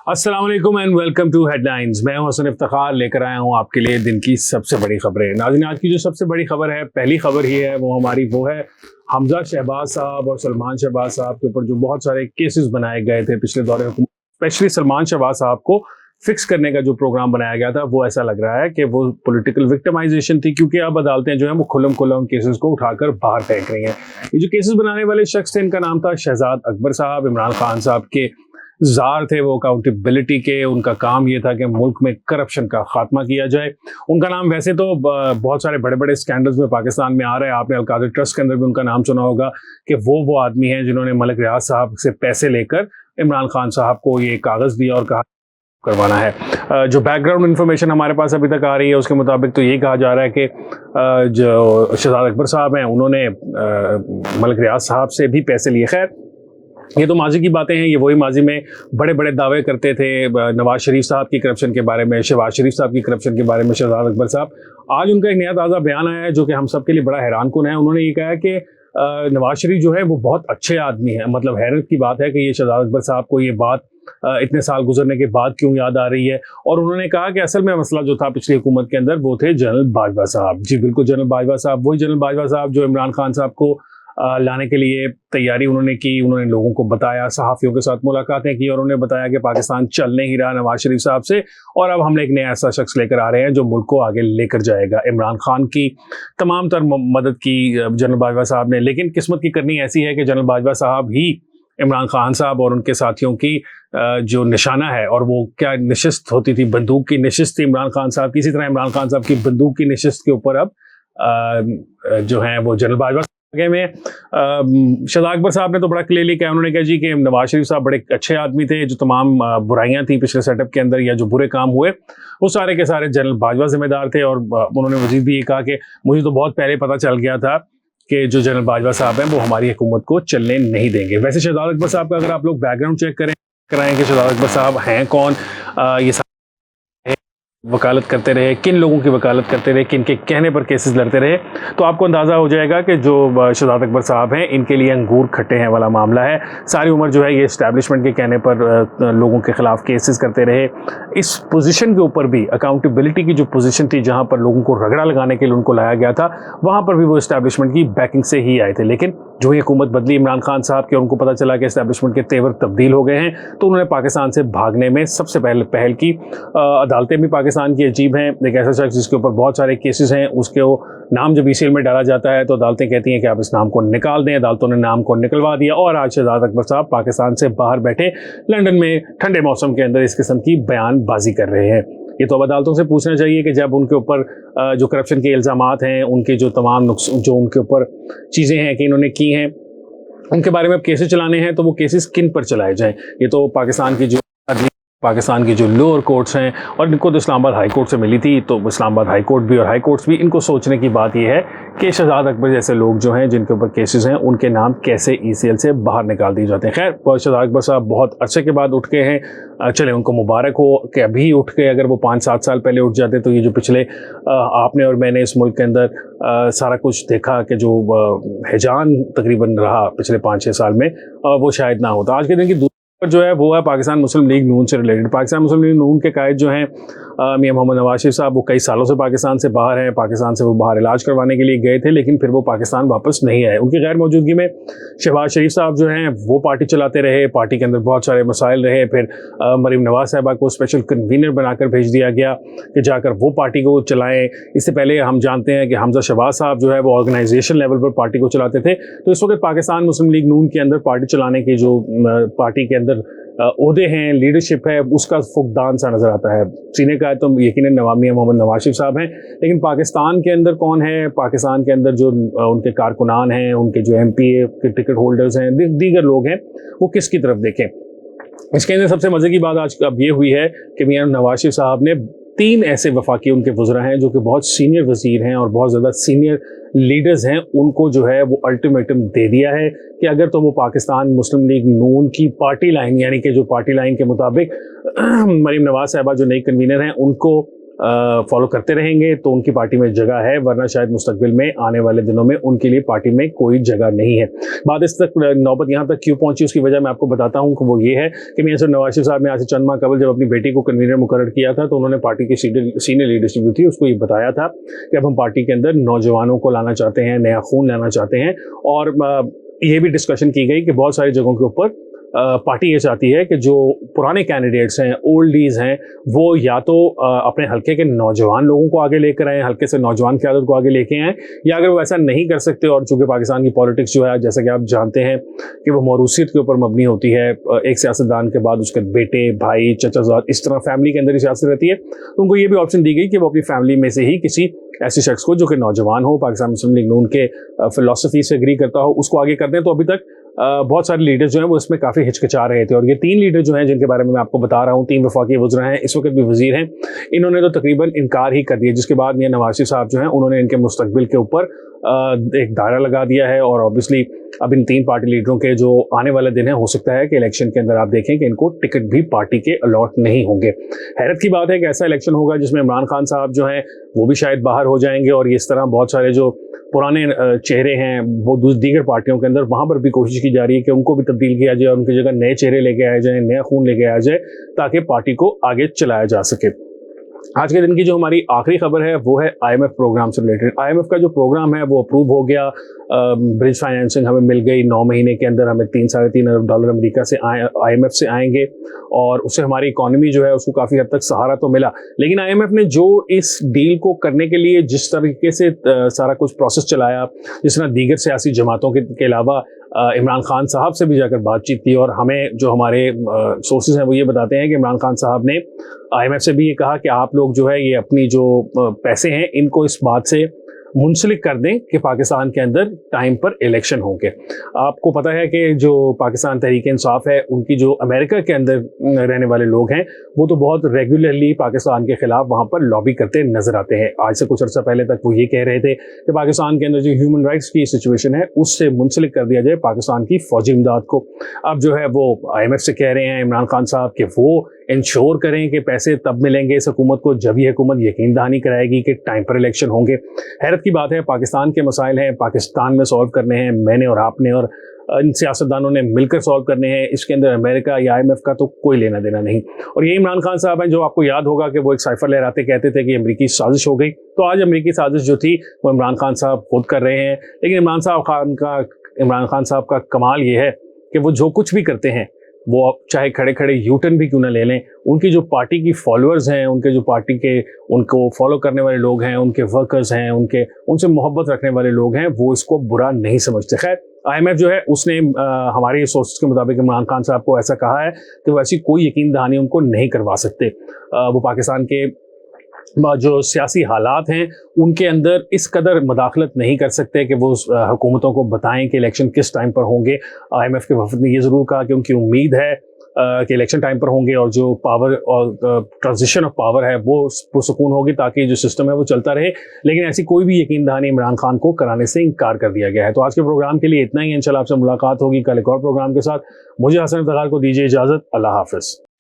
अस्सलाम वालेकुम and welcome to headlines. मैं हूं हसन इफ्तिखार, लेकर आया हूं आपके लिए दिन की सबसे बड़ी खबरें। नाज़रीन, आज की जो सबसे बड़ी खबर है, पहली खबर ही है वो है हमजा शहबाज साहब और सलमान शहबाज साहब के ऊपर जो बहुत सारे केसेस बनाए गए थे पिछले दौरे हुकूमत, स्पेशली सलमान शहबाज साहब को फिक्स करने का जो प्रोग्राम बनाया गया था, वो ऐसा लग रहा है कि वो पॉलिटिकल विक्टिमाइजेशन थी, क्योंकि अब अदालतें जो है वो खुल्लम खुल्ला उन केसेस को उठाकर बाहर फेंक रही हैं। ये जो केसेस बनाने वाले शख्स थे, इनका नाम था शहजाद अकबर साहब। इमरान खान साहब के जार थे वो अकाउंटेबिलिटी के। उनका काम ये था कि मुल्क में करप्शन का खात्मा किया जाए। उनका नाम वैसे तो बहुत सारे बड़े बड़े स्कैंडल्स में पाकिस्तान में आ रहा है। आपने अलकादर ट्रस्ट के अंदर भी उनका नाम सुना होगा कि वो आदमी हैं जिन्होंने मलिक रियाज साहब से पैसे लेकर इमरान खान साहब को ये कागज़ दिया और कहा करवाना है। जो बैकग्राउंड इन्फॉर्मेशन हमारे पास अभी तक आ रही है उसके मुताबिक तो ये कहा जा रहा है कि जो शहजाद अकबर साहब हैं उन्होंने मलिक रियाज साहब से भी पैसे लिए। खैर, ये तो माजी की बातें हैं। ये वही माजी में बड़े बड़े दावे करते थे नवाज शरीफ साहब की करप्शन के बारे में, शहबाज शरीफ साहब की करप्शन के बारे में। शहजाद अकबर साहब, आज उनका एक नया ताज़ा बयान आया है जो कि हम सब के लिए बड़ा हैरानकुन है। उन्होंने ये कहा है कि नवाज शरीफ जो है वो बहुत अच्छे आदमी है। मतलब हैरत की बात है कि ये शहजाद अकबर साहब को ये बात इतने साल गुजरने के बाद क्यों याद आ रही है। और उन्होंने कहा कि असल में मसला जो था पिछली हुकूमत के अंदर वो थे जनरल बाजवा साहब। जी बिल्कुल, जनरल बाजवा साहब, वही जनरल बाजवा साहब जो इमरान खान साहब को लाने के लिए तैयारी उन्होंने की। उन्होंने लोगों को बताया, सहाफ़ियों के साथ मुलाकातें की और उन्होंने बताया कि पाकिस्तान चल नहीं रहा नवाज शरीफ साहब से, और अब हम एक नया ऐसा शख्स लेकर आ रहे हैं जो मुल्क को आगे लेकर जाएगा। इमरान खान की तमाम तर मदद की जनरल बाजवा साहब ने, लेकिन किस्मत की करनी ऐसी है कि जनरल बाजवा साहब ही इमरान खान साहब और उनके साथियों की जो निशाना है, और वो क्या नशिस्त होती थी, बंदूक की नशिस्त थी इमरान खान साहब की। इसी तरह इमरान खान साहब की बंदूक की नशिस्त के ऊपर अब जो है वो जनरल बाजवा में शहजाद अकबर साहब ने तो बड़ा क्लियरली कहा। उन्होंने कहा जी कि नवाज शरीफ साहब बड़े अच्छे आदमी थे। जो तमाम बुराइयां थी पिछले सेटअप के अंदर या जो बुरे काम हुए वो सारे के सारे जनरल बाजवा जिम्मेदार थे। और उन्होंने मजीद भी ये कहा कि मुझे तो बहुत पहले पता चल गया था कि जो जनरल बाजवा साहब हैं वो हमारी हुकूमत को चलने नहीं देंगे। वैसे शहजाद अकबर साहब का अगर आप लोग बैकग्राउंड चेक कराएं कि शहजाद अकबर साहब हैं कौन, ये वकालत करते रहे, किन लोगों की वकालत करते रहे, किन के कहने पर केसेस लड़ते रहे, तो आपको अंदाज़ा हो जाएगा कि जो शहजाद अकबर साहब हैं इनके लिए अंगूर खट्टे हैं वाला मामला है। सारी उम्र जो है ये इस्टेब्लिशमेंट के कहने पर लोगों के ख़िलाफ़ केसेस करते रहे। इस पोजीशन के ऊपर भी, अकाउंटेबिलिटी की जो पोजीशन थी जहाँ पर लोगों को रगड़ा लगाने के लिए उनको लाया गया था, वहाँ पर भी वो इस्टेब्लिशमेंट की बैकिंग से ही आए थे। लेकिन जो ये हुकूमत बदली इमरान खान साहब की, उनको पता चला कि इस्टेब्लिशमेंट के तेवर तब्दील हो गए हैं, तो उन्होंने पाकिस्तान से भागने में सबसे पहल की। अदालतें भी पाकिस्तान की अजीब हैं। एक ऐसा शख्स जिसके ऊपर बहुत सारे केसेस हैं, उसके वो नाम जब ईसीएल में डाला जाता है तो अदालतें कहती हैं कि आप इस नाम को निकाल दें। अदालतों ने नाम को निकलवा दिया और आज शहजाद अकबर साहब पाकिस्तान से बाहर बैठे लंदन में ठंडे मौसम के अंदर इस किस्म की बयानबाजी कर रहे हैं। ये तो अब अदालतों से पूछना चाहिए कि जब उनके ऊपर जो करप्शन के इल्ज़ामात हैं, उनके जो तमाम जो उनके ऊपर चीज़ें हैं कि इन्होंने की हैं, उनके बारे में अब केसेस चलाने हैं, तो वो केसेस किन पर चलाए जाएं। ये तो पाकिस्तान की जो लोअर कोर्ट्स हैं, और इनको तो इस्लामाबाद हाई कोर्ट से मिली थी, तो इस्लामाबाद हाई कोर्ट भी और हाई कोर्ट्स भी, इनको सोचने की बात यह है कि शहजाद अकबर जैसे लोग जो हैं जिनके ऊपर केसेस हैं, उनके नाम कैसे ईसीएल से बाहर निकाल दिए जाते हैं। खैर, शहजाद अकबर साहब बहुत अच्छे के बाद उठ के हैं, चले उनको मुबारक हो कि अभी उठ के, अगर वो 5-7 साल पहले उठ जाते तो ये जो पिछले आपने और मैंने इस मुल्क के अंदर सारा कुछ देखा कि जो हिजान तकरीबन रहा पिछले 5-6 साल में, वो शायद ना होता। आज के दिन की जो है वो है पाकिस्तान मुस्लिम लीग नून से रिलेटेड। पाकिस्तान मुस्लिम लीग नून के कायद जो हैं मियां मोहम्मद नवाज शरीफ साहब, वो कई सालों से पाकिस्तान से बाहर हैं। पाकिस्तान से वो बाहर इलाज करवाने के लिए गए थे, लेकिन फिर वो पाकिस्तान वापस नहीं आए। उनकी गैर मौजूदगी में शहबाज शरीफ साहब जो हैं वो पार्टी चलाते रहे। पार्टी के अंदर बहुत सारे मसाइल रहे। फिर मरीम नवाज साहबा को स्पेशल कन्वीनर बनाकर भेज दिया गया कि जाकर वो पार्टी को चलाएँ। इससे पहले हम जानते हैं कि हमजा शहबाज साहब जो है वो ऑर्गेनाइजेशन लेवल पर पार्टी को चलाते थे। तो इस वक्त पाकिस्तान मुस्लिम लीग नून के अंदर पार्टी चलाने की जो पार्टी के अंदर ओहदे हैं, लीडरशिप है, उसका फुकदान सा नज़र आता है। सीने का है तो यकीनन मियां मोहम्मद नवाज शरीफ साहब हैं, लेकिन पाकिस्तान के अंदर कौन है, पाकिस्तान के अंदर जो उनके कारकुनान हैं, उनके जो एमपीए के टिकट होल्डर्स हैं, दीगर लोग हैं, वो किसकी तरफ देखें। इसके अंदर सबसे मज़े की बात आज अब ये हुई है कि मियां नवाज शरीफ साहब ने 3 ऐसे वफाकी उनके वज़रा हैं जो कि बहुत सीनियर वज़ीर हैं और बहुत ज़्यादा सीनियर लीडर्स हैं, उनको जो है वो अल्टीमेटम दे दिया है कि अगर तो वो पाकिस्तान मुस्लिम लीग नून की पार्टी लाइन, यानी कि जो पार्टी लाइन के मुताबिक मरीम नवाज साहबा जो नई कन्वीनर हैं, उनको फॉलो करते रहेंगे तो उनकी पार्टी में जगह है, वरना शायद मुस्तकबिल में आने वाले दिनों में उनके लिए पार्टी में कोई जगह नहीं है। बात इस तक नौबत यहाँ तक क्यों पहुंची उसकी वजह मैं आपको बताता हूँ कि वो ये है कि मियां नवाज शरीफ साहब ने आज से चंद माह कबल जब अपनी बेटी को कन्वीनर मुकर्रर किया था तो उन्होंने पार्टी की सीनियर लीडरशिप जो थी उसको ये बताया था कि अब हम पार्टी के अंदर नौजवानों को लाना चाहते हैं, नया खून लाना चाहते हैं। और ये भी डिस्कशन की गई कि बहुत सारी जगहों के ऊपर पार्टी ये चाहती है कि जो पुराने कैंडिडेट्स हैं, ओल्डीज हैं, वो या तो अपने हल्के के नौजवान लोगों को आगे लेकर आएँ, हल्के से नौजवान क़यादत को आगे लेके आएँ, या अगर वो ऐसा नहीं कर सकते और चूँकि पाकिस्तान की पॉलिटिक्स जो है जैसा कि आप जानते हैं कि वो मौरूसियत के ऊपर मबनी होती है, एक सियासतदान के बाद उसके बेटे, भाई, चचाजाद, इस तरह फैमिली के अंदर ही सियासत रहती है, तो उनको ये भी ऑप्शन दी गई कि वो अपनी फैमिली में से ही किसी ऐसे शख्स को जो कि नौजवान हो, पाकिस्तान मुस्लिम लीग नून के फिलॉसफी से एग्री करता हो, उसको आगे कर दें। तो अभी तक बहुत सारे लीडर जो हैं वो इसमें काफ़ी हिचकिचा रहे थे और ये 3 लीडर जो हैं जिनके बारे में मैं आपको बता रहा हूँ, 3 वफाकी वज़रा हैं, इस वक्त भी वज़ीर हैं, इन्होंने तो तकरीबन इनकार ही कर दिया, जिसके बाद मियां नवाज शरीफ साहब जो हैं उन्होंने इनके मुस्तकबिल के ऊपर एक दायरा लगा दिया है। और ऑब्वियसली अब इन 3 पार्टी लीडरों के जो आने वाले दिन है, हो सकता है कि इलेक्शन के अंदर आप देखें कि इनको टिकट भी पार्टी के अलॉट नहीं होंगे। हैरत की बात है कि ऐसा इलेक्शन होगा जिसमें इमरान खान साहब जो हैं वो भी शायद बाहर हो जाएंगे और इस तरह बहुत सारे जो पुराने चेहरे हैं वो दीगर पार्टियों के अंदर वहाँ पर भी कोशिश की जा रही है कि उनको भी तब्दील किया जाए और उनकी जगह नए चेहरे लेके आए जाए, नया खून लेके आया जाए, ताकि पार्टी को आगे चलाया जा सके। आज के दिन की जो हमारी आखिरी खबर है वो है IMF प्रोग्राम से रिलेटेड। IMF का जो प्रोग्राम है वो अप्रूव हो गया, ब्रिज फाइनेंसिंग हमें मिल गई, 9 महीने के अंदर हमें 3-3.5 अरब डॉलर अमेरिका से IMF से आएंगे और उससे हमारी इकॉनमी जो है उसको काफ़ी हद तक सहारा तो मिला। लेकिन IMF ने जो इस डील को करने के लिए जिस तरीके से सारा कुछ प्रोसेस चलाया, जिस तरह दीगर सियासी जमातों के अलावा इमरान खान साहब से भी जाकर बातचीत की, और हमें जो हमारे सोर्सेज हैं वो ये बताते हैं कि इमरान खान साहब ने IMF से भी ये कहा कि आप लोग जो है ये अपनी जो पैसे हैं इनको इस बात से मुंसलिक कर दें कि पाकिस्तान के अंदर टाइम पर इलेक्शन होंगे। आपको पता है कि जो पाकिस्तान तहरीक इंसाफ है उनकी जो अमेरिका के अंदर रहने वाले लोग हैं वो तो बहुत रेगुलरली पाकिस्तान के ख़िलाफ़ वहाँ पर लॉबी करते नज़र आते हैं। आज से कुछ अर्सा पहले तक वो ये कह रहे थे कि पाकिस्तान के अंदर जो ह्यूमन राइट्स की सिचुएशन है उससे मुंसलिक कर दिया जाए पाकिस्तान की फ़ौजी इमदाद को। अब जो है वो IMF से कह रहे हैं इमरान खान साहब कि वो इंश्योर करें कि पैसे तब मिलेंगे इस हुकूमत को जब ये हुकूमत यकीन दहानी कराएगी कि टाइम पर इलेक्शन होंगे। हैरत की बात है, पाकिस्तान के मसाइल हैं, पाकिस्तान में सॉल्व करने हैं, मैंने और आपने और इन सियासतदानों ने मिलकर सॉल्व करने हैं। इसके अंदर अमेरिका या IMF का तो कोई लेना देना नहीं। और ये इमरान खान साहब हैं जो आपको याद होगा कि वो एक साइफर लहराते कहते थे कि अमेरिकी साजिश हो गई। तो आज अमेरिकी साजिश जो थी वो इमरान खान साहब खुद कर रहे हैं। लेकिन इमरान खान साहब का कमाल ये है कि वो जो कुछ भी करते हैं वो चाहे खड़े खड़े यूटर्न भी क्यों ना ले लें, उनकी जो पार्टी की फॉलोअर्स हैं, उनके जो पार्टी के उनको फॉलो करने वाले लोग हैं, उनके वर्कर्स हैं, उनसे मोहब्बत रखने वाले लोग हैं, वो इसको बुरा नहीं समझते। खैर IMF जो है उसने हमारे सोर्सेज के मुताबिक इमरान खान साहब को ऐसा कहा है कि वो ऐसी कोई यकीन दहानी उनको नहीं करवा सकते। वो पाकिस्तान के जो सियासी हालात हैं उनके अंदर इस कदर मदाखलत नहीं कर सकते कि वो हुकूमतों को बताएं कि इलेक्शन किस टाइम पर होंगे। IMF के वफद ने ये ज़रूर कहा कि उनकी उम्मीद है कि इलेक्शन टाइम पर होंगे और जो पावर और ट्रांजिशन ऑफ पावर है वो पुरसुकून होगी ताकि जो सिस्टम है वो चलता रहे। लेकिन ऐसी कोई भी यकीन दहानी इमरान खान को कराने से इनकार कर दिया गया है। तो आज के प्रोग्राम के लिए इतना ही। इंशाल्लाह आपसे मुलाकात होगी कल एक और प्रोग्राम के साथ। मुझे हसन इफ्तिखार को दीजिए इजाज़त। अल्लाह हाफ़िज़।